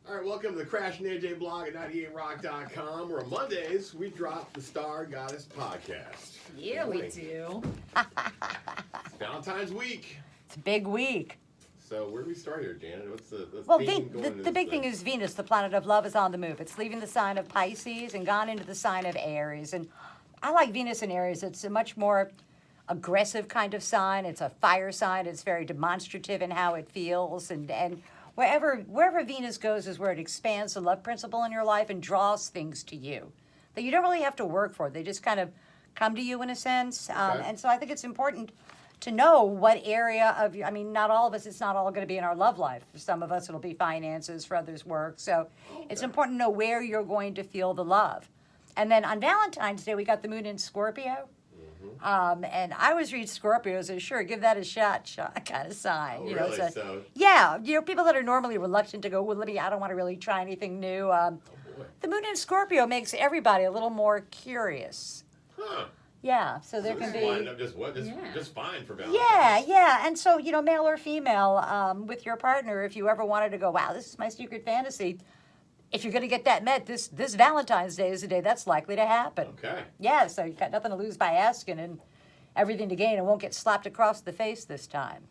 All right, welcome to the Crash and AJ blog at 98rock.com, where on Mondays we drop the Star Goddess podcast. Yeah, we do. It's Valentine's week. It's a big week. So where do we start here, Janet? What's the Well, theme going into the big this thing is Venus, the planet of love, is on the move. It's leaving the sign of Pisces and gone into the sign of Aries. And I like Venus in Aries. It's a much more aggressive kind of sign. It's a fire sign. It's very demonstrative in how it feels. And wherever Venus goes is where it expands the love principle in your life and draws things to you that you don't really have to work for. They just kind of come to you in a sense. Okay. And so I think it's important to know what area of you, I mean, not all of us, it's not all going to be in our love life. For some of us, it'll be finances, for others, work. So it's important to know where you're going to feel the love. And then on Valentine's Day, we got the moon in Scorpio. And I always read Scorpios as, sure, give that a shot kind of sign. Oh, you know, really? So, yeah, people that are normally reluctant to go, well, I don't want to really try anything new. boy. The moon in Scorpio makes everybody a little more curious. Huh. Yeah, so there So can this be. lined up just fine for Valentine's. Yeah. And so, male or female, with your partner, if you ever wanted to go, wow, this is my secret fantasy, if you're going to get that met, this Valentine's Day is a day that's likely to happen. Okay. Yeah, so you've got nothing to lose by asking and everything to gain, and won't get slapped across the face this time,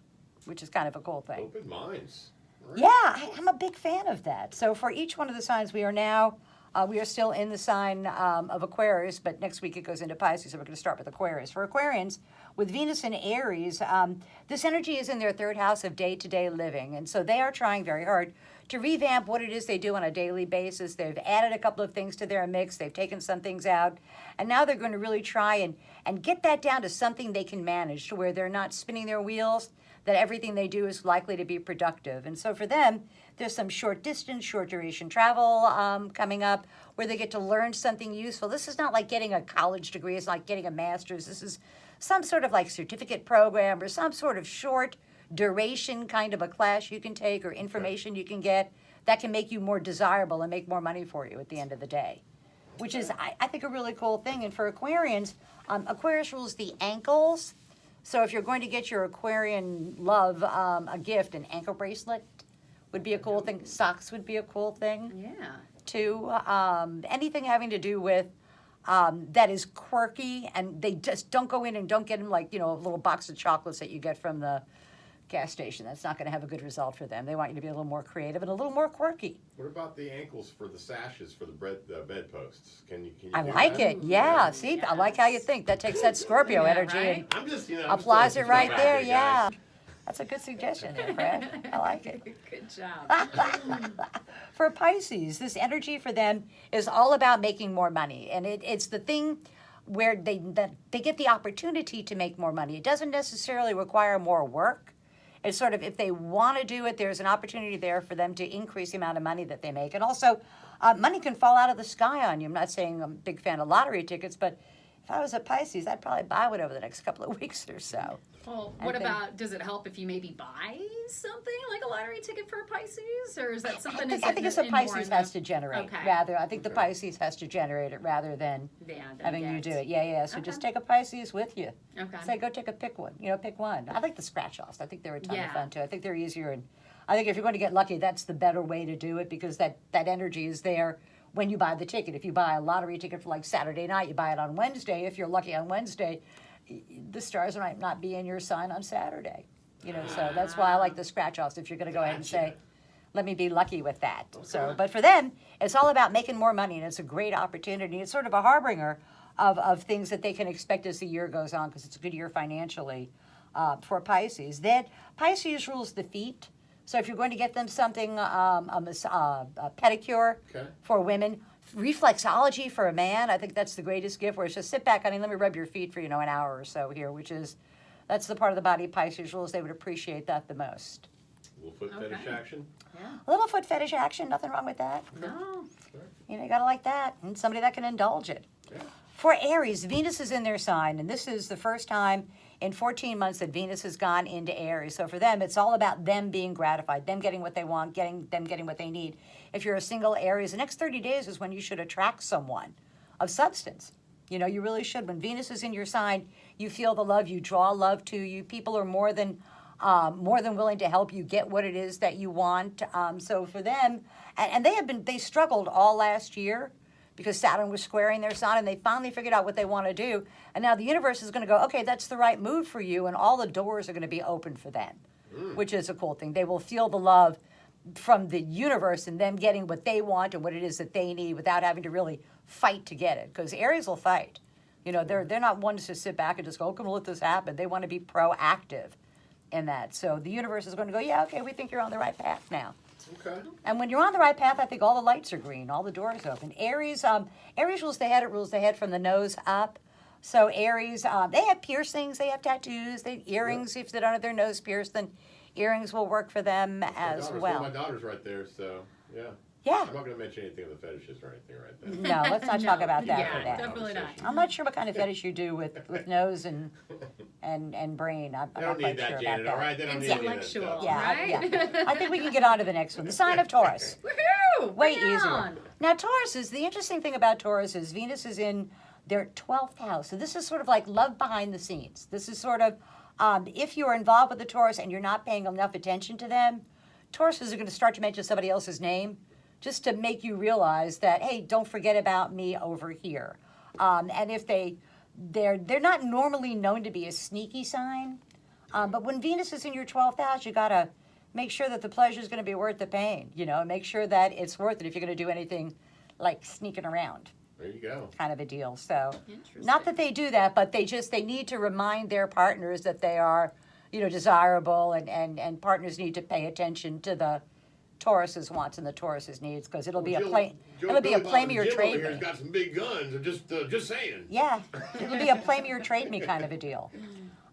which is kind of a cool thing. Open minds. All right. Yeah, I'm a big fan of that. So for each one of the signs, we are still in the sign of Aquarius, but next week it goes into Pisces, so we're going to start with Aquarius. For Aquarians, with Venus and Aries, this energy is in their third house of day-to-day living, and so they are trying very hard to revamp what it is they do on a daily basis. They've added a couple of things to their mix, they've taken some things out, and now they're going to really try and get that down to something they can manage, to where they're not spinning their wheels, that everything they do is likely to be productive. And so for them, there's some short distance, short duration travel coming up where they get to learn something useful. This is not like getting a college degree. It's like getting a master's. This is some sort of like certificate program or some sort of short duration kind of a class you can take or information you can get that can make you more desirable and make more money for you at the end of the day, which is, I think, a really cool thing. And for Aquarians, Aquarius rules the ankles. So if you're going to get your Aquarian love a gift, an ankle bracelet would be a cool thing. Socks would be a cool thing, Yeah. too. Anything having to do with that is quirky, and they just don't go in and don't get them like, a little box of chocolates that you get from the gas station. That's not going to have a good result for them. They want you to be a little more creative and a little more quirky. What about the ankles for the sashes for the bedposts? Can you I do like that? it. Yeah. See, I like how you think. That takes that Scorpio Yeah, energy right? and I'm just, I'm applies just it right throwing there. some stuff Yeah. out guys. That's a good suggestion there, Fred. I like it. Good job. For Pisces, this energy for them is all about making more money. And it's the thing where they get the opportunity to make more money. It doesn't necessarily require more work. It's sort of, if they want to do it, there's an opportunity there for them to increase the amount of money that they make. And also, money can fall out of the sky on you. I'm not saying I'm a big fan of lottery tickets, but if I was a Pisces, I'd probably buy one over the next couple of weeks or so. Well, I what think- about, does it help if you maybe buy something like a lottery ticket for Pisces? Or is that something I think it's a Pisces has to generate Okay. rather. I think the Okay. Pisces has to generate it rather than having you do it. Yeah. So Okay. just take a Pisces with you. Okay. Say, go pick one. Pick one. I like the scratch offs. I think they're a ton Yeah. of fun too. I think they're easier, and I think if you're going to get lucky, that's the better way to do it, because that energy is there when you buy the ticket. If you buy a lottery ticket for like Saturday night, you buy it on Wednesday. If you're lucky on Wednesday, the stars might not be in your sign on Saturday. So that's why I like the scratch offs. If you're going to go ahead and say, let me be lucky with that. So, but for them, it's all about making more money, and it's a great opportunity. It's sort of a harbinger of things that they can expect as the year goes on, because it's a good year financially for Pisces. Then Pisces rules the feet. So if you're going to get them something, a pedicure Okay. for women, reflexology for a man, I think that's the greatest gift, where it's just sit back, honey, let me rub your feet for, an hour or so here, that's the part of the body Pisces rules. They would appreciate that the most. A little foot fetish Okay. action. Yeah. A little foot fetish action, nothing wrong with that. No. You gotta like that, and somebody that can indulge it. Yeah. For Aries, Venus is in their sign, and this is the first time in 14 months that Venus has gone into Aries. So for them, it's all about them being gratified, them getting what they want, getting what they need. If you're a single Aries, the next 30 days is when you should attract someone of substance. You really should. When Venus is in your sign, you feel the love, you draw love to you. People are more than more than willing to help you get what it is that you want. So for them, and they struggled all last year because Saturn was squaring their sign, and they finally figured out what they want to do. And now the universe is going to go, okay, that's the right move for you, and all the doors are going to be open for them, which is a cool thing. They will feel the love from the universe and them getting what they want and what it is that they need without having to really fight to get it. Because Aries will fight. You know, they're not ones to sit back and just go, okay, we'll let this happen. They want to be proactive in that. So the universe is going to go, yeah, okay, we think you're on the right path now. Okay. And when you're on the right path, I think all the lights are green, all the doors open. Aries rules the head, it rules the head from the nose up. So Aries, they have piercings, they have tattoos, they have earrings. If they don't have their nose pierced, then earrings will work for them as well. My daughter's right there, so yeah. Yeah. I'm not going to mention anything of the fetishes or anything right there. No, let's not talk about that Yeah, for that. definitely not. I'm not sure what kind of fetish you do with nose and brain. I'm They not don't quite need that, sure Janet, about all that. right? They don't need any of that Intellectual. stuff. Yeah, Right? yeah. I think we can get on to the next one. The sign of Taurus. Woohoo! Way Bring it easier. on. Now, Taurus is, the interesting thing about Taurus is Venus is in their 12th house. So this is sort of like love behind the scenes. This is sort of, if you're involved with the Taurus and you're not paying enough attention to them, Tauruses are going to start to mention somebody else's name just to make you realize that, hey, don't forget about me over here. And if they're not normally known to be a sneaky sign, but when Venus is in your 12th house, you got to make sure that the pleasure is going to be worth the pain, you know, make sure that it's worth it if you're going to do anything like sneaking around. There you go. Kind of a deal. So, Interesting. not that they do that, but they need to remind their partners that they are, you know, desirable, and partners need to pay attention to the Taurus's wants and the Taurus's needs, because it'll be a play me or trade Here me. has got some big guns. I'm just saying. Yeah, it'll be a play me or trade me kind of a deal.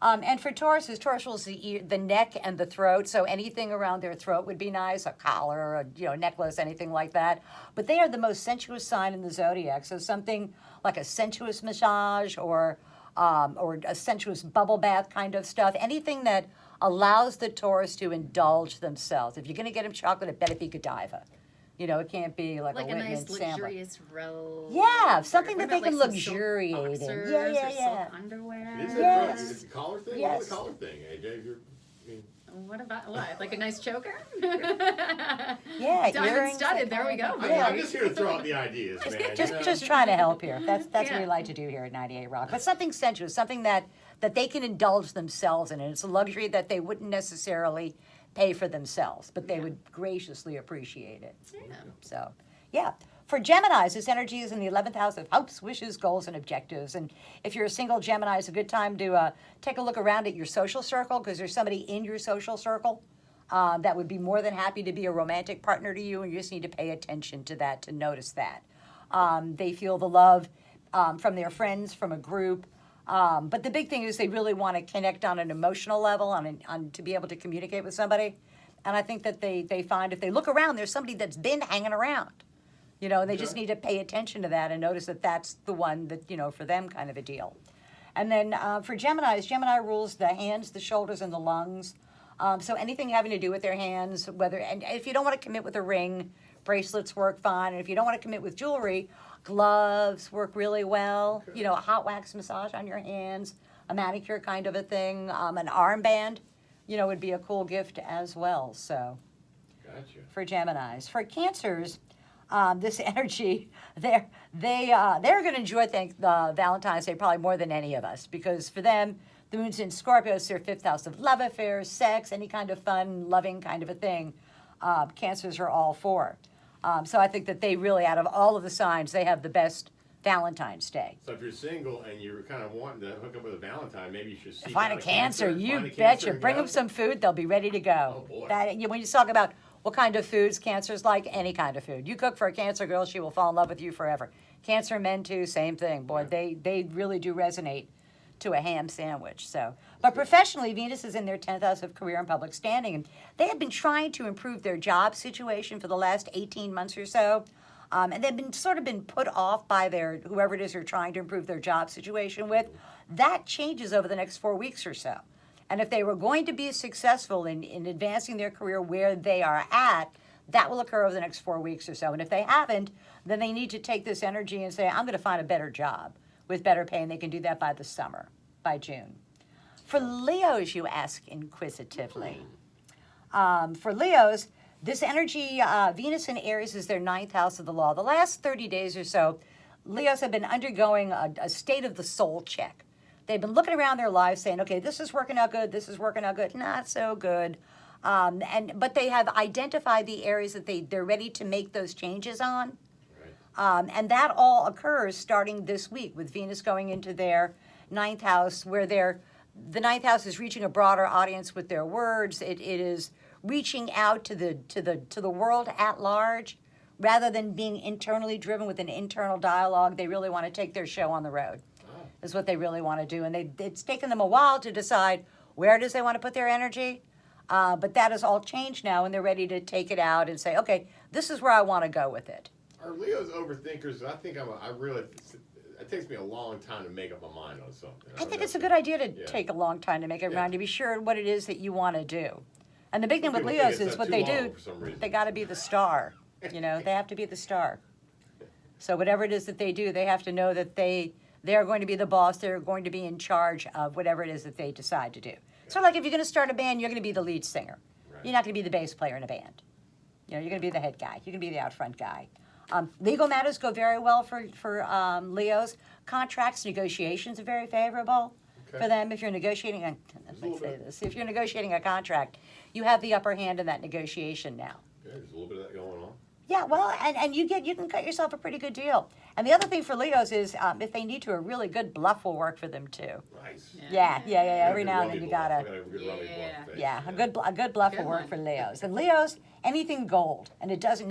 And for Taurus rules the neck and the throat. So anything around their throat would be nice, a collar, a necklace, anything like that. But they are the most sensuous sign in the zodiac. So something like a sensuous massage or a sensuous bubble bath kind of stuff. Anything that allows the Taurus to indulge themselves. If you're going to get them chocolate, it better be Godiva. You know, it can't be like a Like a Whitman nice Sandler. luxurious robe. Yeah, something What that they about, can like, some luxuriate silk in. boxers Yeah, or yeah. silk underwear. Is Yes. it the collar thing? Yes. What's the collar thing, AJ? What about what? Like a nice choker? Yeah, Diamond earrings, studded. that There we kind go. of- I'm just here to throw out the ideas, man. Just trying to help here. That's what Yeah. we like to do here at 98 Rock. But something sensuous, something that they can indulge themselves in. And it's a luxury that they wouldn't necessarily pay for themselves, but they would graciously appreciate it. Yeah. So, yeah. For Geminis, this energy is in the 11th house of hopes, wishes, goals, and objectives. And if you're a single Gemini, it's a good time to take a look around at your social circle, because there's somebody in your social circle that would be more than happy to be a romantic partner to you, and you just need to pay attention to that, to notice that. They feel the love from their friends, from a group. But the big thing is they really want to connect on an emotional level, on to be able to communicate with somebody. And I think that they find if they look around, there's somebody that's been hanging around. You know, they just need to pay attention to that and notice that that's the one that, you know, for them kind of a deal. And then for Geminis, Gemini rules the hands, the shoulders, and the lungs. So anything having to do with their hands, and if you don't want to commit with a ring, bracelets work fine. And if you don't want to commit with jewelry, gloves work really well. Okay. You know, a hot wax massage on your hands, a manicure kind of a thing, an armband, you know, would be a cool gift as well. So Gotcha. for Geminis. For Cancers, this energy, they're going to enjoy the Valentine's Day probably more than any of us, because for them, the moon's in Scorpio, it's their 5th house of love affairs, sex, any kind of fun, loving kind of a thing. Cancers are all for. So I think that they really, out of all of the signs, they have the best Valentine's Day. So if you're single and you're kind of wanting to hook up with a Valentine, maybe you should seek Find out a Cancer, you find a Cancer betcha. and Bring go. them some food, they'll be ready to go. Oh, boy. When you talk about what kind of foods Cancers like, any kind of food. You cook for a Cancer girl, she will fall in love with you forever. Cancer men too, same thing. Boy, they really do resonate to a ham sandwich. So, but professionally, Venus is in their 10th house of career and public standing, and they have been trying to improve their job situation for the last 18 months or so. And they've been put off by whoever it is they're trying to improve their job situation with. That changes over the next 4 weeks or so. And if they were going to be successful in advancing their career where they are at, that will occur over the next 4 weeks or so. And if they haven't, then they need to take this energy and say, I'm going to find a better job with better pay, and they can do that by the summer, by June. For Leos, you ask inquisitively. For Leos, this energy, Venus in Aries is their 9th house of the law. The last 30 days or so, Leos have been undergoing a state of the soul check. They've been looking around their lives saying, okay, this is working out good, this is working out good, not so good. But they have identified the areas that they're ready to make those changes on. And that all occurs starting this week with Venus going into their 9th house, where the 9th house is reaching a broader audience with their words. It is reaching out to the world at large, rather than being internally driven with an internal dialogue. They really want to take their show on the road. Is what they really want to do, and it's taken them a while to decide where it is they want to put their energy. But that has all changed now, and they're ready to take it out and say, okay, this is where I want to go with it. Are Leos overthinkers? I think it takes me a long time to make up my mind on something. I think it's a good idea to take a long time to make up your mind, to be sure what it is that you want to do. And the big thing with People think Leos it's is what too they long do, for some reason. they got to be the star. They have to be the star. So whatever it is that they do, they have to know that they're going to be the boss. They're going to be in charge of whatever it is that they decide to do. So like if you're going to start a band, you're going to be the lead singer. Right. You're not going to be the bass player in a band. You're going to be the head guy. You're going to be the out front guy. Legal matters go very well for Leos. Contracts, negotiations are very favorable for them. If you're negotiating, if you're negotiating a contract, you have the upper hand in that negotiation now. Yeah, there's a little bit of that going on. Yeah, well, and you can cut yourself a pretty good deal. And the other thing for Leos is if they need to, a really good bluff will work for them too. Nice. Yeah. Every now and then you gotta. A good bluff will work for Leos. And Leos, anything gold, and it doesn't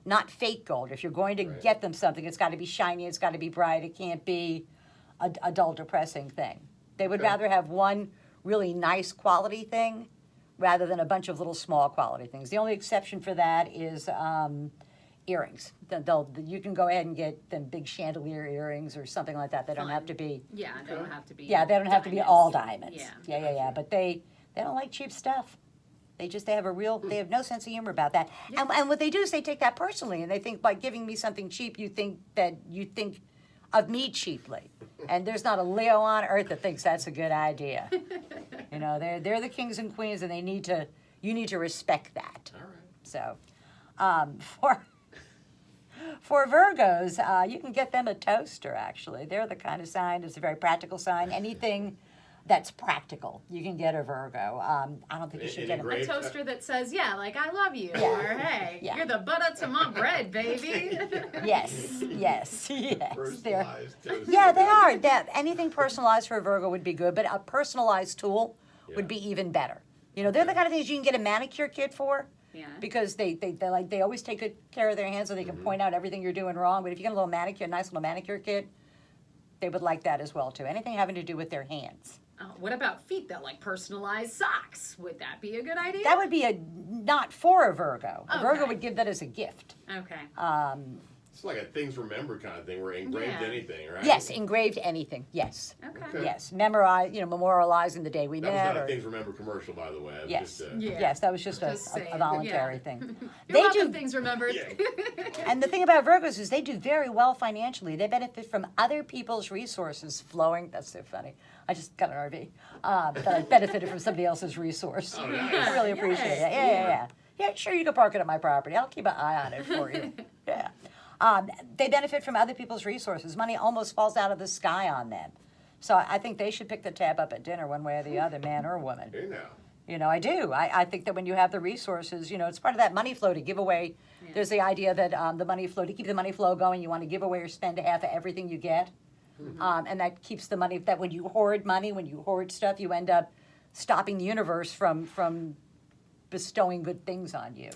not fake gold. If you're going to get them something, it's got to be shiny. It's got to be bright. It can't be a dull, depressing thing. They would rather have one really nice quality thing rather than a bunch of little small quality things. The only exception for that is earrings. You can go ahead and get them big chandelier earrings or something like that. They don't have to be. Yeah, they don't have to be. Yeah, they don't have to be all diamonds. Yeah. Yeah. But they don't like cheap stuff. They have no sense of humor about that. Yeah. And what they do is they take that personally, and they think by giving me something cheap, you think of me cheaply. And there's not a Leo on earth that thinks that's a good idea. They're the kings and queens, and you need to respect that. All right. So, for Virgos, you can get them a toaster. Actually, they're the kind of sign. It's a very practical sign. Anything that's practical, you can get a Virgo. I don't think you should get a toaster that says, like, I love you, or hey, you're the butter to my bread, baby. Yes. Personalized toaster. Yeah, they are. Anything personalized for a Virgo would be good, but a personalized tool would be even better. They're the kind of things you can get a manicure kit for. Yeah. Because they always take good care of their hands, so they can point out everything you're doing wrong. But if you get a nice little manicure kit, they would like that as well too. Anything having to do with their hands. What about feet, though? Like personalized socks? Would that be a good idea? That would be not for a Virgo. A Virgo would give that as a gift. Okay. It's like a things remember kind of thing, where engraved anything, right? Yes, engraved anything. Yes. Okay. Yes, memorize. Memorializing the day we met. That was not a things remember commercial, by the way. Yes. Yes, that was just a voluntary thing. They do things remembered. And the thing about Virgos is they do very well financially. They benefit from other people's resources flowing. That's so funny. I just got an RV that I benefited from somebody else's resource. Oh, nice. I really appreciate it. Yeah. Yeah, sure, you can park it at my property. I'll keep an eye on it for you. Yeah. They benefit from other people's resources. Money almost falls out of the sky on them. So I think they should pick the tab up at dinner one way or the other, man or woman. Hey now. I do. I think that when you have the resources, it's part of that money flow to give away. Yeah. There's the idea that to keep the money flow going, you want to give away or spend half of everything you get. Mm-hmm. And that keeps the money, that when you hoard money, when you hoard stuff, you end up stopping the universe from bestowing good things on you.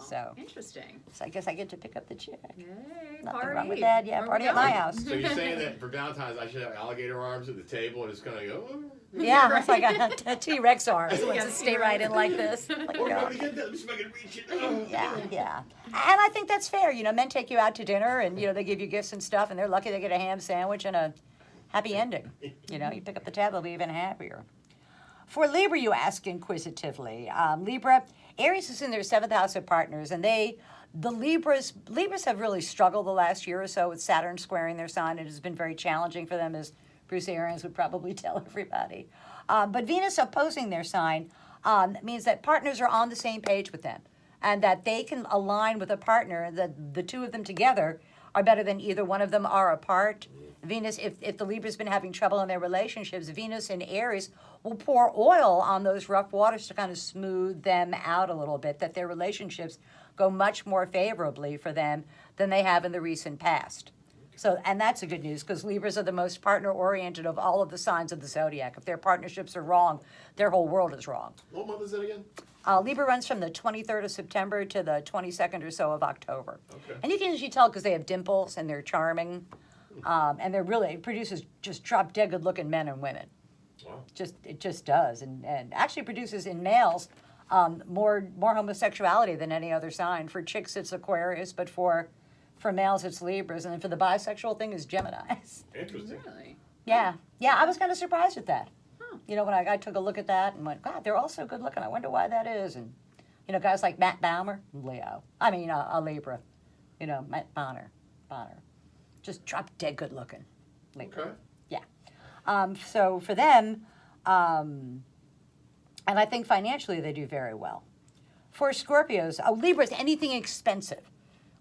So interesting. So I guess I get to pick up the check. Yay, Nothing party. wrong with that. Yeah, party at my house. So you're saying that for Valentine's I should have alligator arms at the table and it's gonna go. Yeah, it's like a T-Rex arm. So it's to stay right in like this. Like, Yeah. And I think that's fair. Men take you out to dinner and they give you gifts and stuff, and they're lucky they get a ham sandwich and a happy ending. You pick up the tab, they'll be even happier. For Libra, you ask inquisitively. Libra, Aries is in their 7th house of partners, and Libras have really struggled the last year or so with Saturn squaring their sign. It has been very challenging for them as Bruce Arians would probably tell everybody. But Venus opposing their sign means that partners are on the same page with them and that they can align with a partner, that the two of them together are better than either one of them are apart. Venus, if the Libra's been having trouble in their relationships, Venus in Aries will pour oil on those rough waters to kind of smooth them out a little bit, that their relationships go much more favorably for them than they have in the recent past. So, and that's a good news because Libras are the most partner-oriented of all of the signs of the zodiac. If their partnerships are wrong, their whole world is wrong. What month is it again? Libra runs from the 23rd of September to the 22nd or so of October. Okay. And you can usually tell because they have dimples and they're charming. And they're really, it produces just drop dead good looking men and women. Wow. It just does. And actually produces in males more homosexuality than any other sign. For chicks, it's Aquarius, but for males, it's Libras. And then for the bisexual thing is Geminis. Interesting. Really? Yeah. I was kind of surprised at that. You know, when I took a look at that and went, God, they're all so good looking. I wonder why that is. And, you know, guys like Matt Baumer, Leo. I mean, a Libra. You know, Matt Bonner. Just drop dead good looking. Libra. Okay. Yeah. So for them, and I think financially they do very well. For Scorpios, Libras, anything expensive.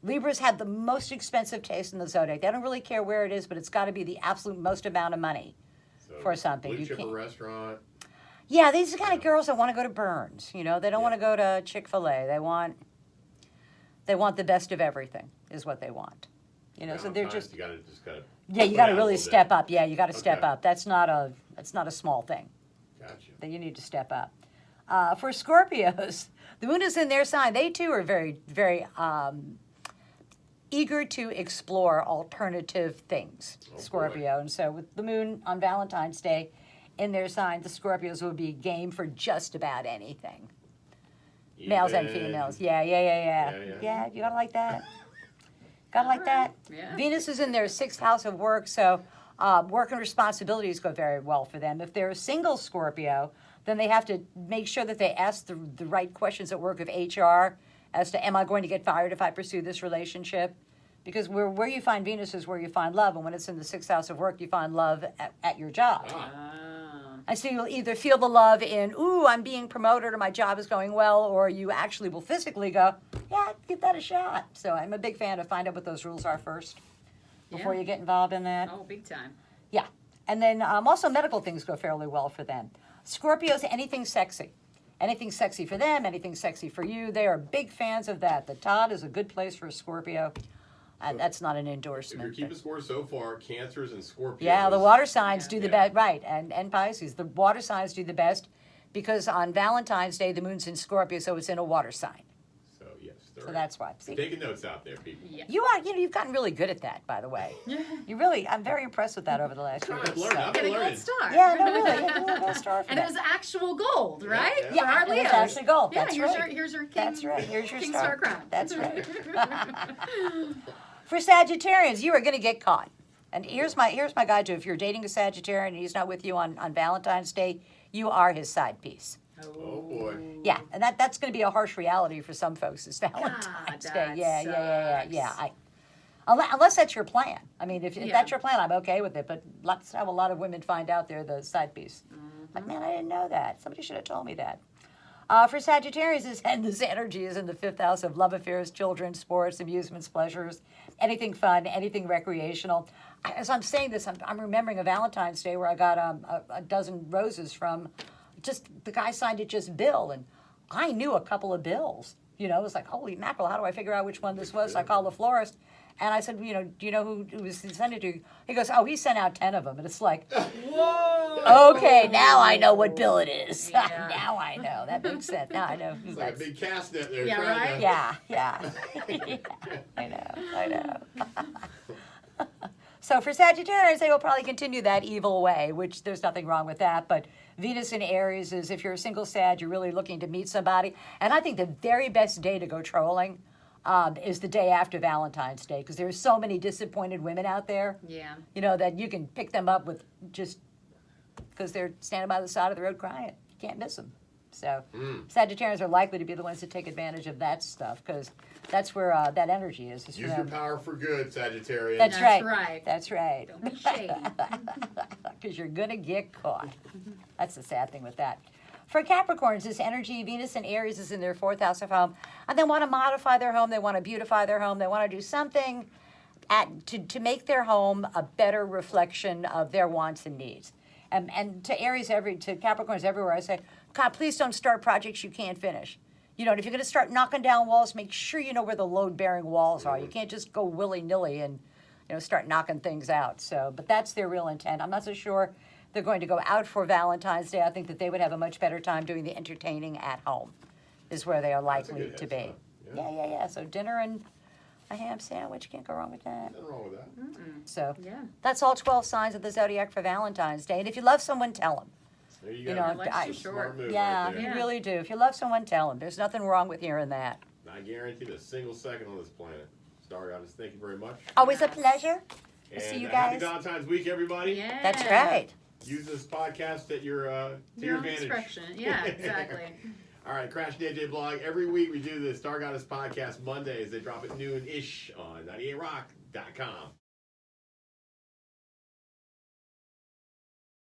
Libras have the most expensive taste in the zodiac. They don't really care where it is, but it's got to be the absolute most amount of money. So For something. Blue You chipper can't- restaurant. Yeah, these are the kind of girls that want to go to Burns. You know, they don't want to go to Chick-fil-A. They want the best of everything is what they want. You know, so they're Valentine's, just You gotta just gotta. yeah. You put got to out a really little step bit. up. Yeah, you got to step Okay. up. That's not a small thing. Gotcha. That you need to step up. For Scorpios, the moon is in their sign. They too are very, very eager to explore alternative things, Oh, Scorpio. And so with the moon on Valentine's Day in their sign, the Scorpios would be game for just about anything. Males and Even- females. Yeah. Yeah, you gotta like that. Gotta like that. Yeah. Venus is in their sixth house of work, so work and responsibilities go very well for them. If they're a single Scorpio, then they have to make sure that they ask the right questions at work of HR as to, am I going to get fired if I pursue this relationship? Because where you find Venus is where you find love, and when it's in the sixth house of work, you find love at your job. Ah, And so you'll either feel the love in, ooh, I'm being promoted or my job is going well, or you actually will physically go, yeah, give that a shot. So I'm a big fan of find out what those rules are first before Yeah. you get involved in that. Oh, big time. Yeah. And then also medical things go fairly well for them. Scorpios, anything sexy. Anything sexy for them, anything sexy for you. They are big fans of that. The Todd is a good place for a Scorpio. And that's not an if endorsement. you're keeping but- score so far, Cancers and Scorpios. yeah, the water signs Yeah. do the Yeah. best, right, and Pisces. The water signs do the best because on Valentine's Day, the moon's in Scorpio, so it's in a water sign. So yes, they're So that's why. See, taking notes out there, people. Yeah. you've gotten really good at that, by the way. I'm very impressed with that over the last year. I've learned. I've Get a been gold learning. star. Yeah, no, really, yeah, good star for And it that. was actual gold, right? yeah. Yeah, For our and it's Leos. actually gold. Yeah, That's here's right. Here's your king. That's right. Here's your King star. Star crown. That's right. For Sagittarians, you are going to get caught. And here's my guide to if you're dating a Sagittarian and he's not with you on Valentine's Day, you are his side piece. Oh boy. Yeah, and that's going to be a harsh reality for some folks. It's Valentine's Day. that Yeah. sucks. Unless that's your plan. I mean, if Yeah. that's your plan, I'm okay with it. But let's have a lot of women find out they're the side piece. Like, man, I didn't know that. Somebody should have told me that. For Sagittarius, this energy is in the fifth house of love affairs, children, sports, amusements, pleasures, anything fun, anything recreational. As I'm saying this, I'm remembering a Valentine's Day where I got a dozen roses from just the guy signed it just Bill, and I knew a couple of Bills. You know, it was like, holy mackerel, how do I figure out which one this was? So I called the florist, and I said, do you know who was sent it to? He goes, oh, he sent out 10 of them, and it's like, Whoa. okay, now I know what bill it is. Yeah. Now I know. That makes sense. Now I know who It's like a that's. big cast net there. Yeah, trying right? to- Yeah. Yeah, I know. So for Sagittarius, they will probably continue that evil way, which there's nothing wrong with that. But Venus in Aries is if you're a single Sag, you're really looking to meet somebody. And I think the very best day to go trolling is the day after Valentine's Day, because there's so many disappointed women out there. Yeah. You know, that you can pick them up with just because they're standing by the side of the road crying. You can't miss them. So Sagittarians are likely to be the ones that take advantage of that stuff because that's where that energy is. Use your power for good, Sagittarius. That's right. right. That's right. Don't be shady. Because you're going to get caught. That's the sad thing with that. For Capricorns, this energy, Venus and Aries is in their 4th house of home, and they want to modify their home. They want to beautify their home. They want to do something to make their home a better reflection of their wants and needs. And to Aries, to Capricorns everywhere, I say, God, please don't start projects you can't finish. You know, and if you're going to start knocking down walls, make sure you know where the load-bearing walls are. You can't just go willy-nilly and, start knocking things out. So, but that's their real intent. I'm not so sure they're going to go out for Valentine's Day. I think that they would have a much better time doing the entertaining at home is where they are likely to be. Yeah. So dinner and a ham sandwich, can't go wrong with that. Nothing wrong with that. So Yeah. that's all 12 signs of the zodiac for Valentine's Day. And if you love someone, tell them. There you You go. know, Life's too short. Smart move Yeah, right there. you really do. If you love someone, tell them. There's nothing wrong with hearing that. Not guaranteed a single second on this planet. Star Goddess, thank you very much. Always a pleasure. And See you happy guys. Valentine's Week, everybody. Yeah. That's right. Use this podcast at your to Your your own advantage. expression. Yeah, exactly. All right, Crash DJ Blog. Every week we do the Star Goddess podcast Mondays. They drop at noon-ish on 98rock.com.